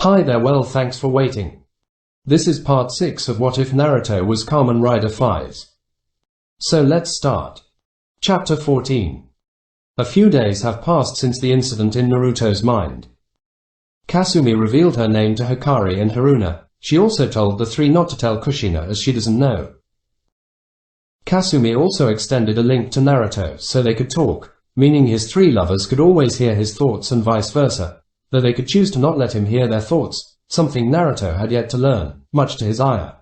Hi there, well, thanks for waiting. This is part 6 of What If Naruto Was Kamen Rider Faiz. So let's start. Chapter 14. A few days have passed since the incident in Naruto's mind. Kasumi revealed her name to Hikari and Haruna. She also told the three not to tell Kushina as she doesn't know. Kasumi also extended a link to Naruto so they could talk, meaning his three lovers could always hear his thoughts and vice versa, though they could choose to not let him hear their thoughts, something Naruto had yet to learn, much to his ire.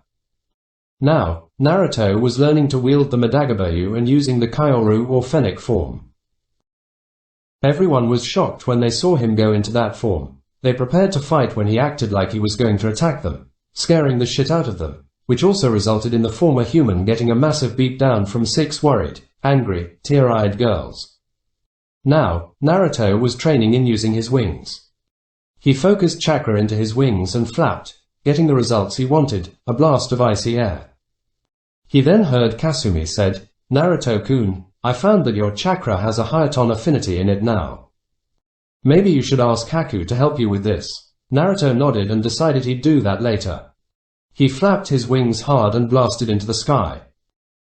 Now, Naruto was learning to wield the Madagabayu and using the Kyoru or Fennec form. Everyone was shocked when they saw him go into that form. They prepared to fight when he acted like he was going to attack them, scaring the shit out of them, which also resulted in the former human getting a massive beatdown from 6 worried, angry, tear-eyed girls. Now, Naruto was training in using his wings. He focused chakra into his wings and flapped, getting the results he wanted, a blast of icy air. He then heard Kasumi said, "Naruto-kun, I found that your chakra has a higher ton affinity in it now. Maybe you should ask Haku to help you with this." Naruto nodded and decided he'd do that later. He flapped his wings hard and blasted into the sky.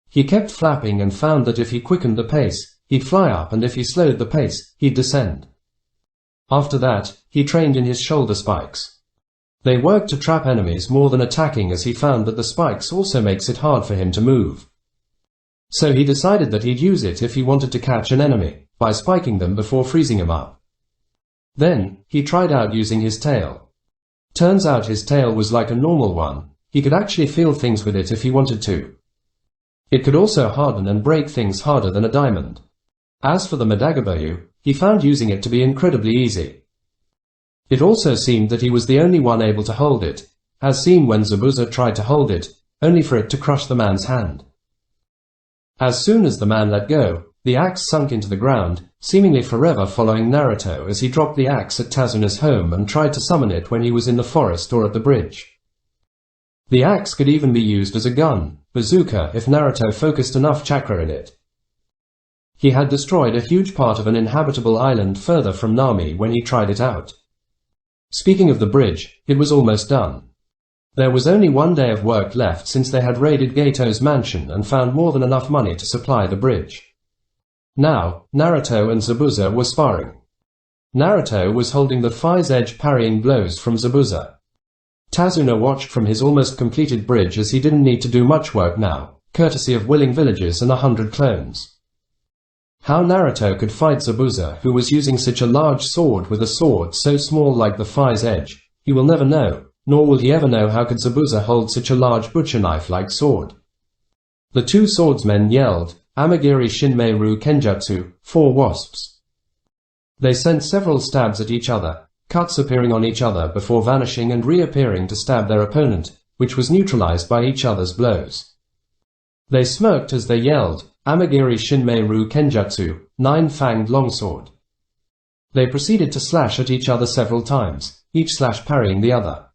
He kept flapping and found that if he quickened the pace, he'd fly up, and if he slowed the pace, he'd descend. After that, he trained in his shoulder spikes. They worked to trap enemies more than attacking, as he found that the spikes also makes it hard for him to move. So he decided that he'd use it if he wanted to catch an enemy, by spiking them before freezing him up. Then, he tried out using his tail. Turns out his tail was like a normal one. He could actually feel things with it if he wanted to. It could also harden and break things harder than a diamond. As for the Madagabayu, he found using it to be incredibly easy. It also seemed that he was the only one able to hold it, as seen when Zabuza tried to hold it, only for it to crush the man's hand. As soon as the man let go, the axe sunk into the ground, seemingly forever following Naruto as he dropped the axe at Tazuna's home and tried to summon it when he was in the forest or at the bridge. The axe could even be used as a gun, bazooka, if Naruto focused enough chakra in it. He had destroyed a huge part of an inhabitable island further from Nami when he tried it out. Speaking of the bridge, it was almost done. There was only 1 day of work left since they had raided Gato's mansion and found more than enough money to supply the bridge. Now, Naruto and Zabuza were sparring. Naruto was holding the Faiz edge, parrying blows from Zabuza. Tazuna watched from his almost completed bridge as he didn't need to do much work now, courtesy of willing villagers and 100 clones. How Naruto could fight Zabuza, who was using such a large sword with a sword so small like the Faiz edge, he will never know, nor will he ever know how could Zabuza hold such a large butcher knife-like sword. The two swordsmen yelled, "Amagiri Shinmei-ru Kenjutsu, 4 wasps." They sent several stabs at each other, cuts appearing on each other before vanishing and reappearing to stab their opponent, which was neutralized by each other's blows. They smirked as they yelled, "Amagiri Shinmei-ru Kenjutsu, 9-fanged longsword." They proceeded to slash at each other several times, each slash parrying the other.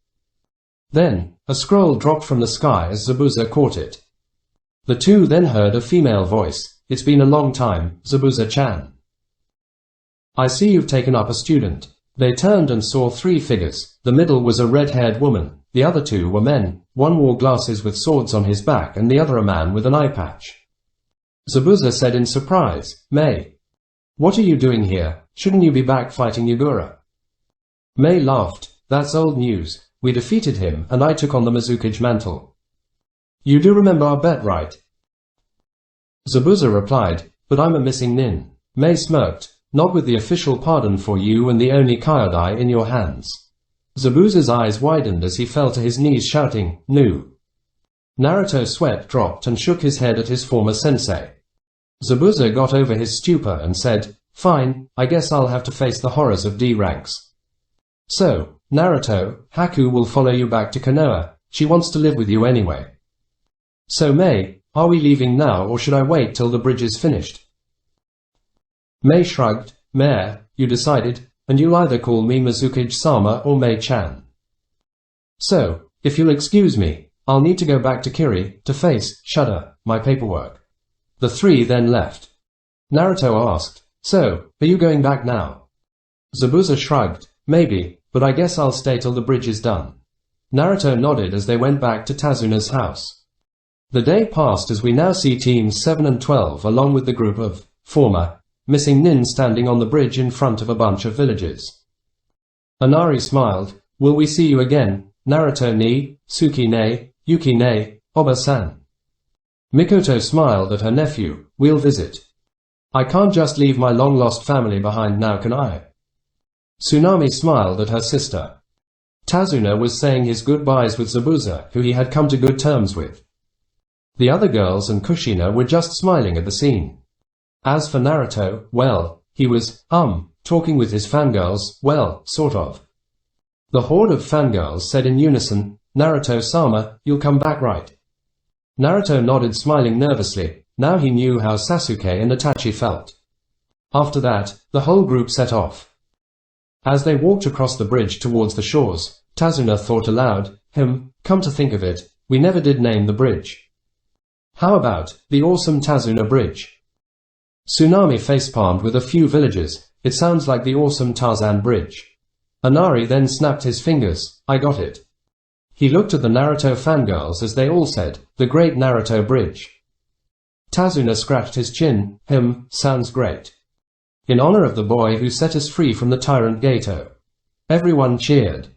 Then, a scroll dropped from the sky as Zabuza caught it. The two then heard a female voice, "It's been a long time, Zabuza-chan. I see you've taken up a student." They turned and saw 3 figures. The middle was a red-haired woman, the other 2 were men, one wore glasses with swords on his back and the other a man with an eye patch. Zabuza said in surprise, "Mei, what are you doing here? Shouldn't you be back fighting Yagura?" Mei laughed, "That's old news. We defeated him and I took on the Mizukage mantle. You do remember our bet, right?" Zabuza replied, "But I'm a missing nin." Mei smirked, "Not with the official pardon for you and the Oni Kyodai in your hands." Zabuza's eyes widened as he fell to his knees shouting, "Nu." Naruto's sweat dropped and shook his head at his former sensei. Zabuza got over his stupor and said, "Fine, I guess I'll have to face the horrors of D ranks. So, Naruto, Haku will follow you back to Konoha. She wants to live with you anyway. So Mei, are we leaving now or should I wait till the bridge is finished?" Mei shrugged, "Meh, you decided, and you'll either call me Mizukage-sama or Mei-chan. So, if you'll excuse me, I'll need to go back to Kiri, to face, shudder, my paperwork." The 3 then left. Naruto asked, "So, are you going back now?" Zabuza shrugged, "Maybe, but I guess I'll stay till the bridge is done. Naruto nodded as they went back to Tazuna's house. The day passed as we now see teams 7 and 12 along with the group of former missing nin standing on the bridge in front of a bunch of villagers. Inari smiled. Will we see you again, Naruto ni, Suki ne, Yuki ne, Oba-san? Mikoto smiled at her nephew. We'll visit. I can't just leave my long-lost family behind now, can I? Tsunami smiled at her sister. Tazuna was saying his goodbyes with Zabuza, who he had come to good terms with. The other girls and Kushina were just smiling at the scene. As for Naruto, well, he was, talking with his fangirls, well, sort of. The horde of fangirls said in unison, Naruto-sama, you'll come back, right? Naruto nodded, smiling nervously. Now he knew how Sasuke and Itachi felt. After that, the whole group set off. As they walked across the bridge towards the shores, Tazuna thought aloud, come to think of it, we never did name the bridge. How about the awesome Tazuna Bridge? Tsunami facepalmed with a few villagers. It sounds like the awesome Tarzan Bridge. Inari then snapped his fingers. I got it. He looked at the Naruto fangirls as they all said, the Great Naruto Bridge. Tazuna scratched his chin. Sounds great. In honor of the boy who set us free from the tyrant Gato. Everyone cheered.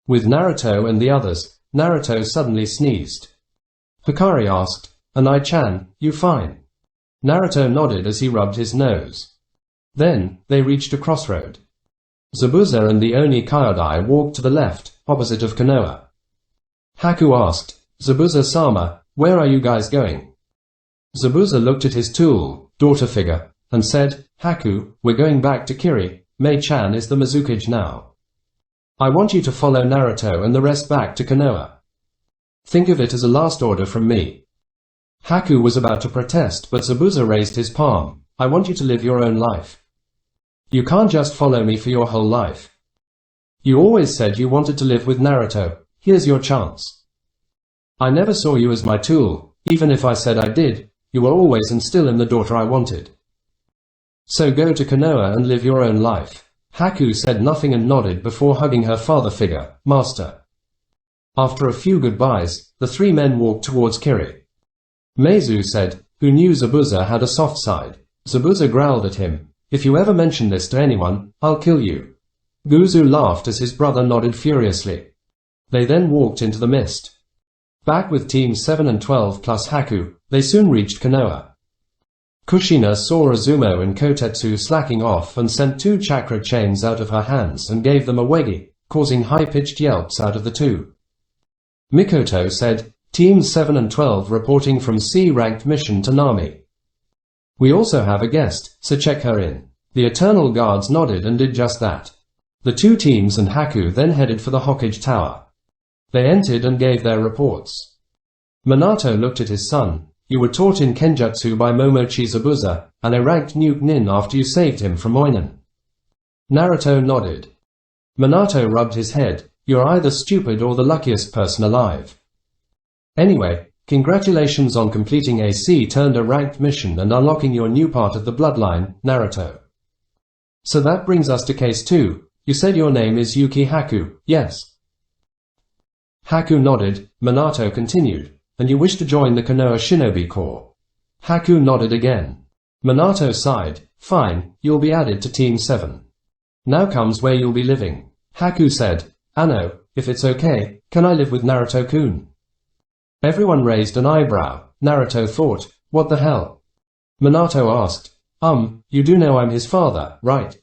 With Naruto and the others, Naruto suddenly sneezed. Hikari asked, Anai-chan, you fine? Naruto nodded as he rubbed his nose. Then, they reached a crossroad. Zabuza and the Oni Kyodai walked to the left, opposite of Konoha. Haku asked, Zabuza-sama, where are you guys going? Zabuza looked at his tool, daughter figure, and said, Haku, we're going back to Kiri, Mei-chan is the Mizukage now. I want you to follow Naruto and the rest back to Konoha. Think of it as a last order from me. Haku was about to protest, but Zabuza raised his palm. I want you to live your own life. You can't just follow me for your whole life. You always said you wanted to live with Naruto. Here's your chance. I never saw you as my tool. Even if I said I did, you were always and still in the daughter I wanted. So go to Konoha and live your own life. Haku said nothing and nodded before hugging her father figure, Master. After a few goodbyes, the three men walked towards Kiri. Meizu said, who knew Zabuza had a soft side. Zabuza growled at him, if you ever mention this to anyone, I'll kill you. Guzu laughed as his brother nodded furiously. They then walked into the mist. Back with teams 7 and 12 plus Haku, they soon reached Konoha. Kushina saw Izumo and Kotetsu slacking off and sent 2 chakra chains out of her hands and gave them a wegi, causing high-pitched yelps out of the two. Mikoto said, Teams 7 and 12 reporting from C-ranked mission to Nami. We also have a guest, so check her in. The Eternal Guards nodded and did just that. The two teams and Haku then headed for the Hokage Tower. They entered and gave their reports. Minato looked at his son. You were taught in Kenjutsu by Momochi Zabuza, and a ranked nuke nin after you saved him from Oinen. Naruto nodded. Minato rubbed his head. You're either stupid or the luckiest person alive. Anyway, congratulations on completing a C-turned a ranked mission and unlocking your new part of the bloodline, Naruto. So that brings us to case 2. You said your name is Yuki Haku, yes? Haku nodded. Minato continued. And you wish to join the Konoha Shinobi Corps? Haku nodded again. Minato sighed. Fine, you'll be added to Team 7. Now comes where you'll be living. Haku said, Anno, if it's okay, can I live with Naruto-kun? Everyone raised an eyebrow. Naruto thought, what the hell? Minato asked, you do know I'm his father, right?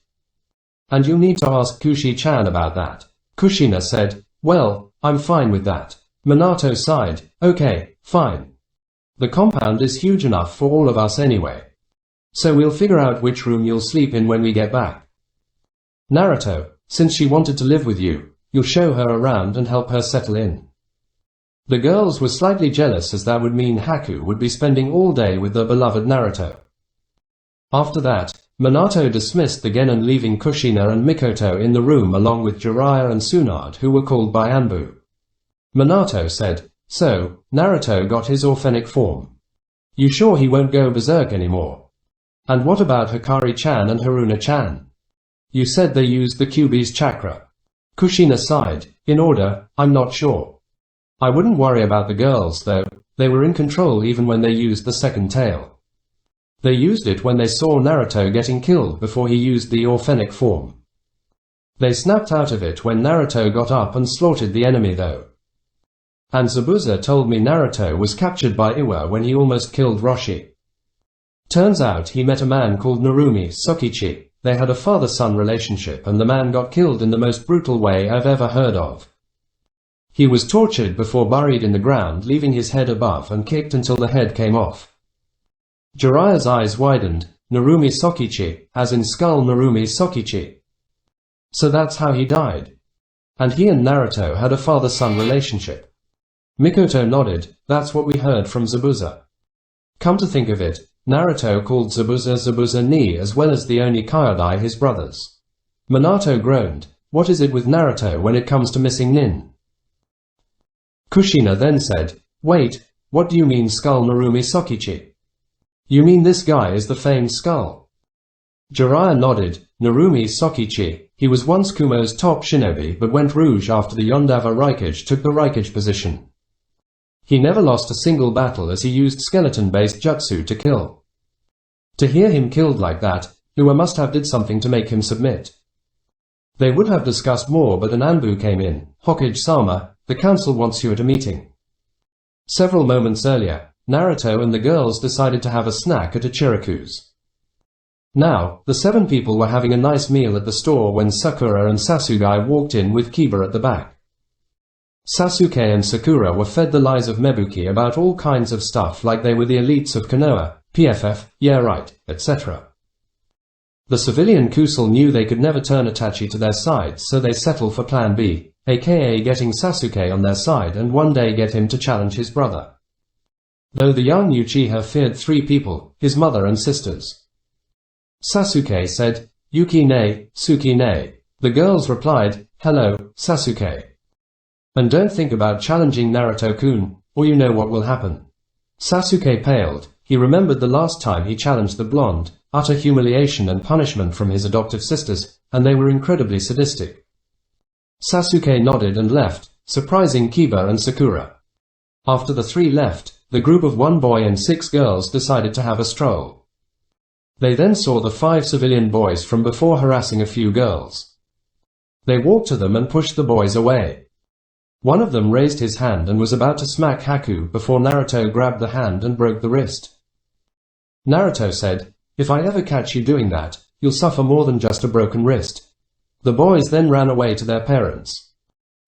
And you'll need to ask Kushi-chan about that. Kushina said, well, I'm fine with that. Minato sighed, okay, fine. The compound is huge enough for all of us anyway. So we'll figure out which room you'll sleep in when we get back. Naruto, since she wanted to live with you, you'll show her around and help her settle in. The girls were slightly jealous as that would mean Haku would be spending all day with their beloved Naruto. After that, Minato dismissed the Genin, leaving Kushina and Mikoto in the room along with Jiraiya and Tsunade, who were called by Anbu. Minato said, so, Naruto got his Orphenic form. You sure he won't go berserk anymore? And what about Hikari-chan and Haruna-chan? You said they used the Kyuubi's chakra. Kushina sighed. In order, I'm not sure. I wouldn't worry about the girls though, they were in control even when they used the second tail. They used it when they saw Naruto getting killed before he used the Orphenic form. They snapped out of it when Naruto got up and slaughtered the enemy though. And Zabuza told me Naruto was captured by Iwa when he almost killed Roshi. Turns out he met a man called Narumi Sokichi. They had a father-son relationship and the man got killed in the most brutal way I've ever heard of. He was tortured before buried in the ground, leaving his head above, and kicked until the head came off. Jiraiya's eyes widened. Narumi Sokichi, as in skull Narumi Sokichi. So that's how he died. And he and Naruto had a father-son relationship. Mikoto nodded. That's what we heard from Zabuza. Come to think of it, Naruto called Zabuza Zabuza ni as well as the Oni Kyodai his brothers. Minato groaned. What is it with Naruto when it comes to missing nin? Kushina then said, wait, what do you mean skull Narumi Sokichi? You mean this guy is the famed skull? Jiraiya nodded. Narumi Sokichi, he was once Kumo's top shinobi but went rouge after the Yondawa Raikage took the Raikage position. He never lost a single battle as he used skeleton-based jutsu to kill. To hear him killed like that, Uwa must have did something to make him submit. They would have discussed more but an Anbu came in. Hokage-sama, the council wants you at a meeting. Several moments earlier, Naruto and the girls decided to have a snack at Ichiraku's. Now, the 7 people were having a nice meal at the store when Sakura and Sasuke walked in with Kiba at the back. Sasuke and Sakura were fed the lies of Mebuki about all kinds of stuff like they were the elites of Konoha, PFF, yeah right, etc. The civilian Kusal knew they could never turn Itachi to their side, so they settled for plan B, aka getting Sasuke on their side and one day get him to challenge his brother. Though the young Uchiha feared 3 people, his mother and sisters. Sasuke said, Yuki ne, Suki ne. The girls replied, hello, Sasuke. And don't think about challenging Naruto-kun, or you know what will happen. Sasuke paled. He remembered the last time he challenged the blonde, utter humiliation and punishment from his adoptive sisters, and they were incredibly sadistic. Sasuke nodded and left, surprising Kiba and Sakura. After the 3 left, the group of 1 boy and 6 girls decided to have a stroll. They then saw the 5 civilian boys from before harassing a few girls. They walked to them and pushed the boys away. One of them raised his hand and was about to smack Haku before Naruto grabbed the hand and broke the wrist. Naruto said, if I ever catch you doing that, you'll suffer more than just a broken wrist. The boys then ran away to their parents.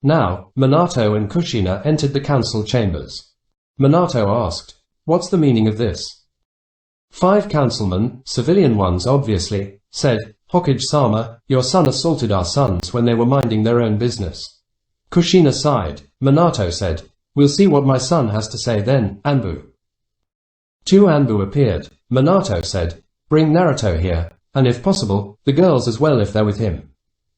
Now, Minato and Kushina entered the council chambers. Minato asked, what's the meaning of this? 5 councilmen, civilian ones obviously, said, Hokage-sama, your son assaulted our sons when they were minding their own business. Kushina sighed. Minato said, we'll see what my son has to say then, Anbu. 2 Anbu appeared. Minato said, bring Naruto here, and if possible, the girls as well if they're with him.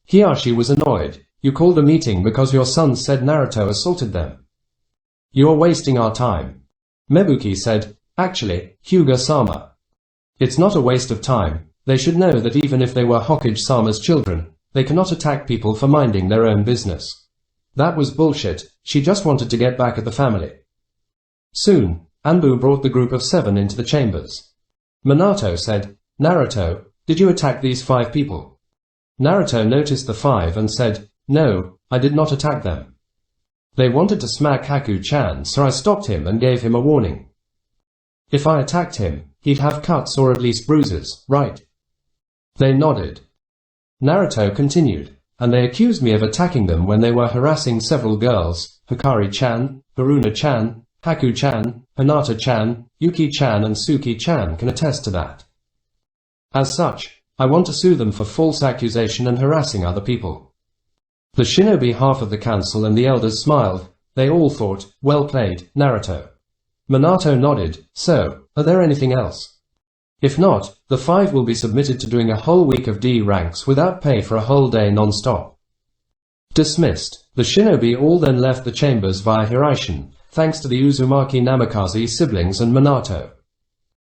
Hiyashi was annoyed. You called a meeting because your sons said Naruto assaulted them. You're wasting our time. Mebuki said, actually, Hyuga-sama. It's not a waste of time. They should know that even if they were Hokage-sama's children, they cannot attack people for minding their own business. That was bullshit. She just wanted to get back at the family. Soon, Anbu brought the group of 7 into the chambers. Minato said, Naruto, did you attack these 5 people? Naruto noticed the 5 and said, no, I did not attack them. They wanted to smack Haku-chan, so I stopped him and gave him a warning. If I attacked him, he'd have cuts or at least bruises, right? They nodded. Naruto continued, and they accused me of attacking them when they were harassing several girls, Hikari-chan, Haruna-chan, Haku-chan, Hinata-chan, Yuki-chan and Suki-chan can attest to that. As such, I want to sue them for false accusation and harassing other people. The shinobi half of the council and the elders smiled. They all thought, well played, Naruto. Minato nodded. So, are there anything else? If not, the 5 will be submitted to doing a whole week of D ranks without pay for a whole day non-stop. Dismissed. The shinobi all then left the chambers via Hiraishin, thanks to the Uzumaki Namikaze siblings and Minato.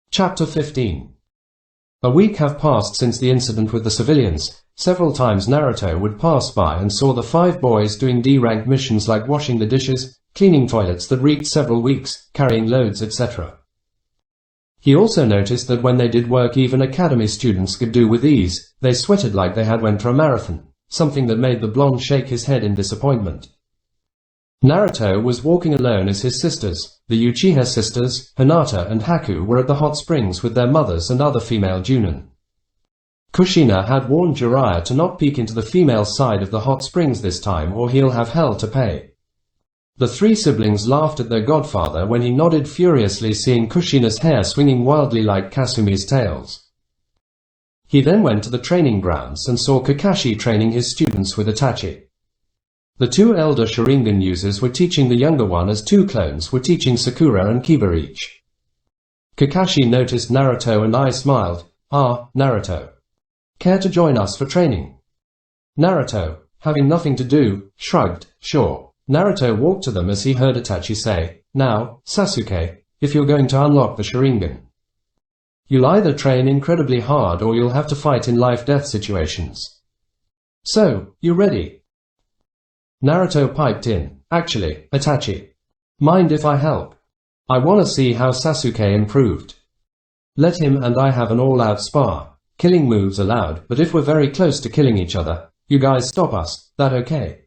Chapter 15. A week have passed since the incident with the civilians. Several times Naruto would pass by and saw the 5 boys doing D-rank missions like washing the dishes, cleaning toilets that reeked several weeks, carrying loads, etc. He also noticed that when they did work even academy students could do with ease, they sweated like they had went for a marathon, something that made the blonde shake his head in disappointment. Naruto was walking alone as his sisters, the Uchiha sisters, Hinata and Haku, were at the hot springs with their mothers and other female Chunin. Kushina had warned Jiraiya to not peek into the female side of the hot springs this time or he'll have hell to pay. The 3 siblings laughed at their godfather when he nodded furiously, seeing Kushina's hair swinging wildly like Kasumi's tails. He then went to the training grounds and saw Kakashi training his students with Itachi. The 2 elder Sharingan users were teaching the younger one as 2 clones were teaching Sakura and Kiba each. Kakashi noticed Naruto and I smiled. "Ah, Naruto. Care to join us for training?" Naruto, having nothing to do, shrugged, "Sure." Naruto walked to them as he heard Itachi say, "Now, Sasuke, if you're going to unlock the Sharingan, you'll either train incredibly hard or you'll have to fight in life-death situations. So, you ready?" Naruto piped in, "Actually, Itachi, mind if I help? I wanna see how Sasuke improved. Let him and I have an all-out spar. Killing moves allowed, but if we're very close to killing each other, you guys stop us, that okay?"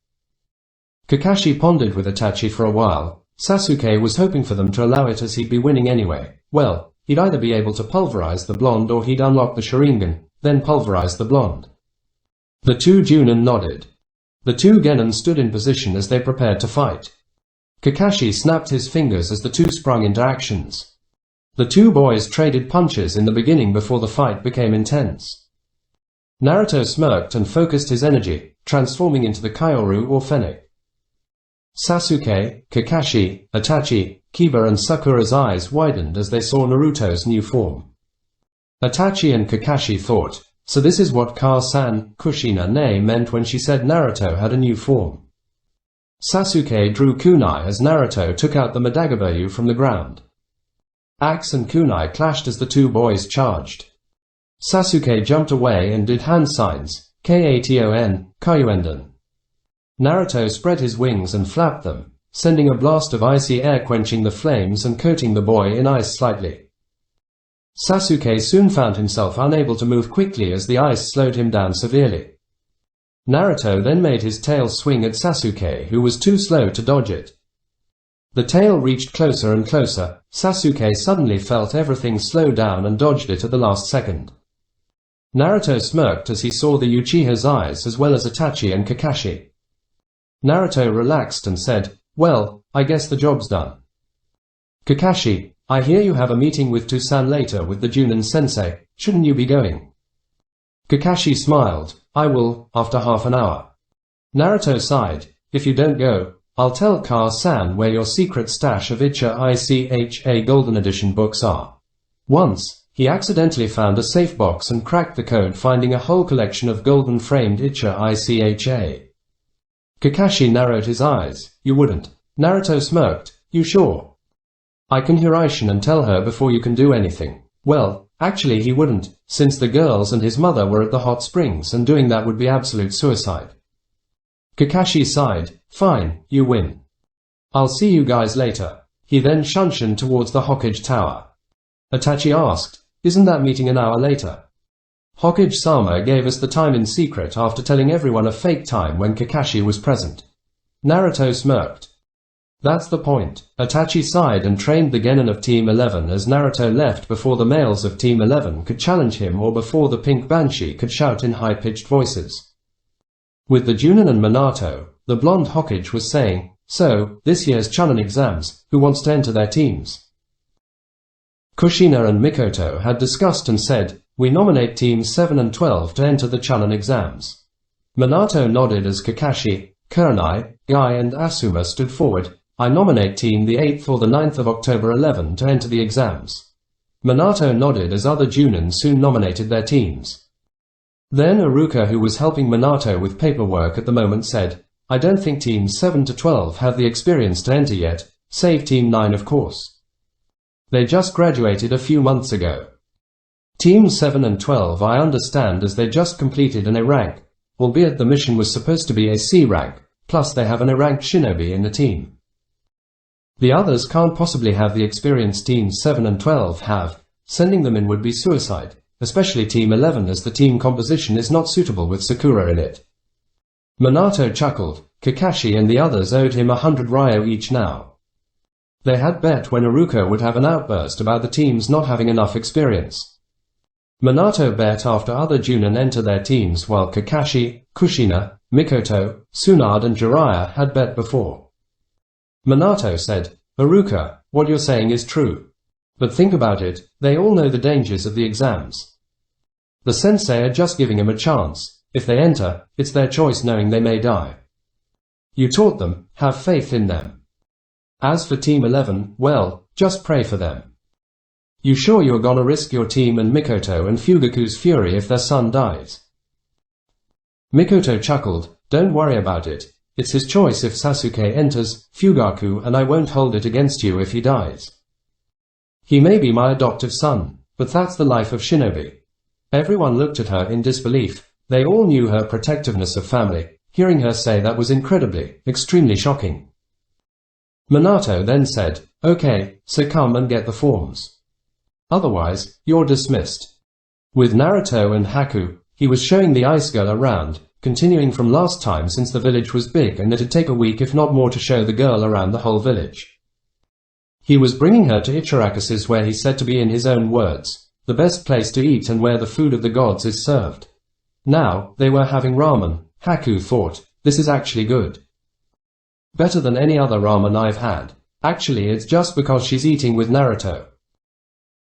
Kakashi pondered with Itachi for a while. Sasuke was hoping for them to allow it as he'd be winning anyway. Well, he'd either be able to pulverize the blonde or he'd unlock the Sharingan, then pulverize the blonde. The 2 Chunin nodded. The 2 genin stood in position as they prepared to fight. Kakashi snapped his fingers as the 2 sprung into actions. The 2 boys traded punches in the beginning before the fight became intense. Naruto smirked and focused his energy, transforming into the Kyoru or Fennec. Sasuke, Kakashi, Itachi, Kiba and Sakura's eyes widened as they saw Naruto's new form. Itachi and Kakashi thought, so this is what Ka-san, Kushina meant when she said Naruto had a new form. Sasuke drew kunai as Naruto took out the Madagabayu from the ground. Axe and kunai clashed as the 2 boys charged. Sasuke jumped away and did hand signs, Katon, Kayuenden. Naruto spread his wings and flapped them, sending a blast of icy air quenching the flames and coating the boy in ice slightly. Sasuke soon found himself unable to move quickly as the ice slowed him down severely. Naruto then made his tail swing at Sasuke, who was too slow to dodge it. The tail reached closer and closer. Sasuke suddenly felt everything slow down and dodged it at the last second. Naruto smirked as he saw the Uchiha's eyes as well as Itachi and Kakashi. Naruto relaxed and said, "Well, I guess the job's done. Kakashi, I hear you have a meeting with Toussaint later with the Chunin sensei, shouldn't you be going?" Kakashi smiled, "I will, after half an hour." Naruto sighed, "If you don't go, I'll tell Ka-san where your secret stash of ICHA Golden Edition books are." Once, he accidentally found a safe box and cracked the code, finding a whole collection of golden framed ICHA. Kakashi narrowed his eyes. "You wouldn't?" Naruto smirked, "You sure? I can hear Aishin and tell her before you can do anything." Well, actually he wouldn't, since the girls and his mother were at the hot springs and doing that would be absolute suicide. Kakashi sighed, "Fine, you win. I'll see you guys later." He then shunshined towards the Hokage Tower. Itachi asked, "Isn't that meeting an hour later?" Hokage-sama gave us the time in secret after telling everyone a fake time when Kakashi was present. Naruto smirked. "That's the point." Itachi sighed and trained the genin of Team 11 as Naruto left before the males of Team 11 could challenge him or before the pink banshee could shout in high-pitched voices. With the Chunin and Minato, the blonde Hokage was saying, "So, this year's Chunin exams, who wants to enter their teams?" Kushina and Mikoto had discussed and said, "We nominate Teams 7 and 12 to enter the Chunin exams." Minato nodded as Kakashi, Kurenai, Guy and Asuma stood forward. "I nominate Team the 8th or the 9th of October 11 to enter the exams." Minato nodded as other Chunin soon nominated their teams. Then Iruka, who was helping Minato with paperwork at the moment, said, "I don't think Teams 7 to 12 have the experience to enter yet, save Team 9 of course. They just graduated a few months ago." Teams 7 and 12 I understand as they just completed an A rank, albeit the mission was supposed to be a C rank, plus they have an A ranked shinobi in the team. The others can't possibly have the experience Teams 7 and 12 have, sending them in would be suicide, especially Team 11 as the team composition is not suitable with Sakura in it. Minato chuckled. Kakashi and the others owed him 100 ryo each now. They had bet when Iruka would have an outburst about the teams not having enough experience. Minato bet after other Junin enter their teams while Kakashi, Kushina, Mikoto, Tsunade and Jiraiya had bet before. Minato said, Iruka, what you're saying is true. But think about it, they all know the dangers of the exams. The sensei are just giving him a chance. If they enter, it's their choice knowing they may die. You taught them, have faith in them. As for Team 11, well, just pray for them. You sure you're gonna risk your team and Mikoto and Fugaku's fury if their son dies? Mikoto chuckled, don't worry about it. It's his choice if Sasuke enters, Fugaku, and I won't hold it against you if he dies. He may be my adoptive son, but that's the life of shinobi. Everyone looked at her in disbelief. They all knew her protectiveness of family. Hearing her say that was extremely shocking. Minato then said, okay, so come and get the forms. Otherwise, you're dismissed. With Naruto and Haku, he was showing the ice girl around, continuing from last time since the village was big and it'd take a week if not more to show the girl around the whole village. He was bringing her to Ichirakusa's where he said to be in his own words, the best place to eat and where the food of the gods is served. Now, they were having ramen. Haku thought, this is actually good. Better than any other ramen I've had. Actually it's just because she's eating with Naruto.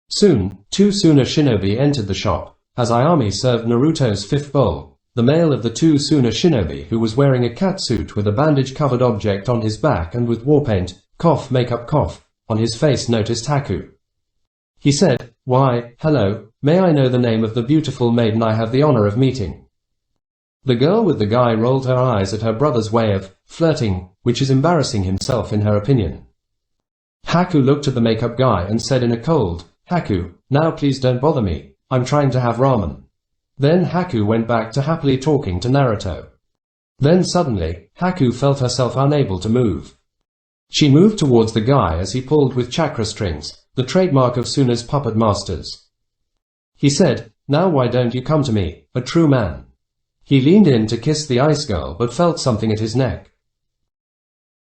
Soon, two Suna shinobi entered the shop, as Ayami served Naruto's fifth bowl. The male of the two Suna shinobi who was wearing a catsuit with a bandage-covered object on his back and with war paint, makeup, on his face noticed Haku. He said, why, hello, may I know the name of the beautiful maiden I have the honor of meeting? The girl with the guy rolled her eyes at her brother's way of flirting, which is embarrassing himself in her opinion. Haku looked at the makeup guy and said in a cold, Haku, now please don't bother me, I'm trying to have ramen. Then Haku went back to happily talking to Naruto. Then suddenly, Haku felt herself unable to move. She moved towards the guy as he pulled with chakra strings, the trademark of Suna's puppet masters. He said, now why don't you come to me, a true man? He leaned in to kiss the ice girl but felt something at his neck.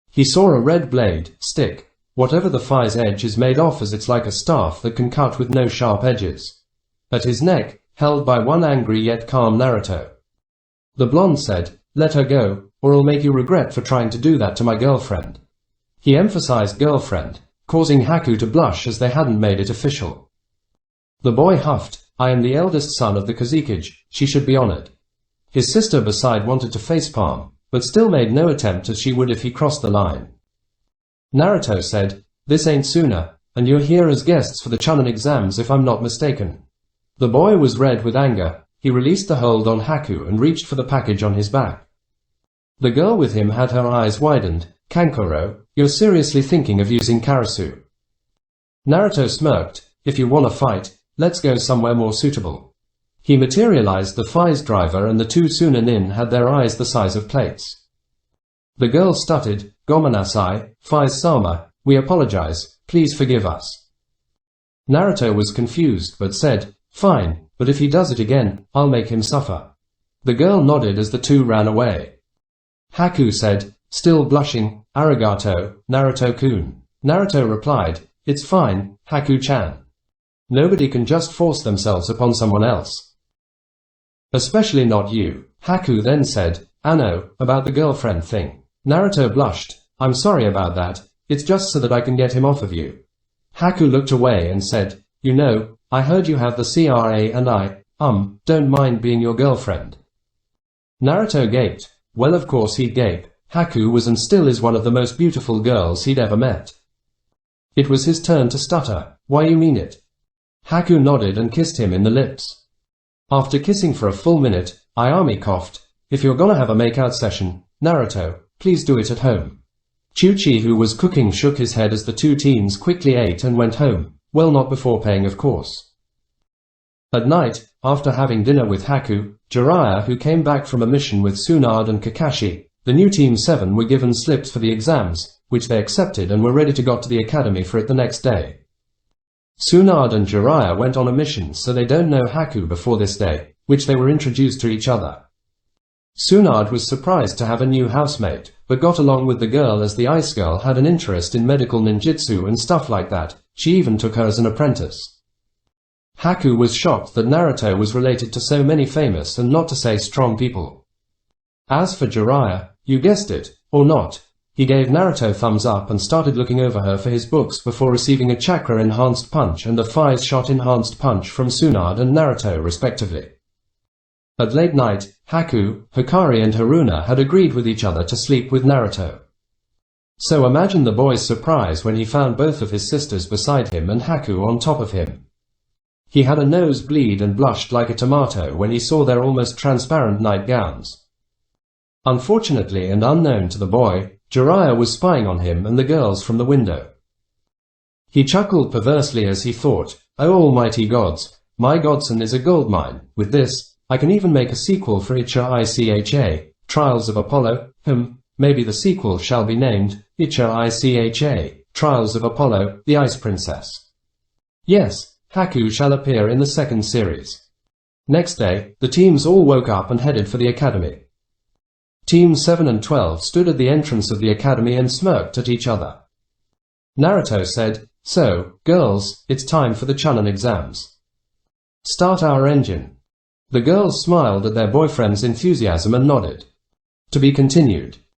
He saw a red blade, stick, whatever the Faiz edge is made off as it's like a staff that can cut with no sharp edges. At his neck, held by one angry yet calm Naruto. The blonde said, let her go, or I'll make you regret for trying to do that to my girlfriend. He emphasized girlfriend, causing Haku to blush as they hadn't made it official. The boy huffed, I am the eldest son of the Kazekage, she should be honored. His sister beside wanted to facepalm, but still made no attempt as she would if he crossed the line. Naruto said, this ain't Suna, and you're here as guests for the Chunin exams if I'm not mistaken. The boy was red with anger. He released the hold on Haku and reached for the package on his back. The girl with him had her eyes widened. Kankuro, you're seriously thinking of using Karasu. Naruto smirked, if you wanna fight, let's go somewhere more suitable. He materialized the Faiz driver and the two Suna nin had their eyes the size of plates. The girl stuttered, Gomenasai, Faiz-sama, we apologize, please forgive us. Naruto was confused but said, fine, but if he does it again, I'll make him suffer. The girl nodded as the two ran away. Haku said, still blushing, arigato, Naruto-kun. Naruto replied, it's fine, Haku-chan. Nobody can just force themselves upon someone else. Especially not you. Haku then said, Anno, about the girlfriend thing. Naruto blushed, I'm sorry about that, it's just so that I can get him off of you. Haku looked away and said, you know, I heard you have the CRA and I, don't mind being your girlfriend. Naruto gaped. Well, of course he'd gape. Haku was and still is one of the most beautiful girls he'd ever met. It was his turn to stutter. Why you mean it? Haku nodded and kissed him in the lips. After kissing for a full minute, Ayami coughed. If you're gonna have a make-out session, Naruto, please do it at home. Chuchi, who was cooking, shook his head as the two teens quickly ate and went home. Well, not before paying, of course. At night, after having dinner with Haku, Jiraiya, who came back from a mission with Tsunade and Kakashi, the new Team 7 were given slips for the exams, which they accepted and were ready to go to the academy for it the next day. Tsunade and Jiraiya went on a mission, so they don't know Haku before this day, which they were introduced to each other. Tsunade was surprised to have a new housemate, but got along with the girl as the ice girl had an interest in medical ninjutsu and stuff like that. She even took her as an apprentice. Haku was shocked that Naruto was related to so many famous and not to say strong people. As for Jiraiya, you guessed it, or not, he gave Naruto thumbs up and started looking over her for his books before receiving a chakra-enhanced punch and a Faiz shot-enhanced punch from Tsunade and Naruto respectively. At late night, Haku, Hikari and Haruna had agreed with each other to sleep with Naruto. So imagine the boy's surprise when he found both of his sisters beside him and Haku on top of him. He had a nosebleed and blushed like a tomato when he saw their almost transparent nightgowns. Unfortunately and unknown to the boy, Jiraiya was spying on him and the girls from the window. He chuckled perversely as he thought, "Oh almighty gods, my godson is a goldmine. With this, I can even make a sequel for Icha, Trials of Apollo. Maybe the sequel shall be named Icha, Trials of Apollo, the Ice Princess. Yes, Haku shall appear in the second series." Next day, the teams all woke up and headed for the academy. Teams 7 and 12 stood at the entrance of the academy and smirked at each other. Naruto said, "So, girls, it's time for the Chunin exams. Start our engine." The girls smiled at their boyfriend's enthusiasm and nodded. To be continued.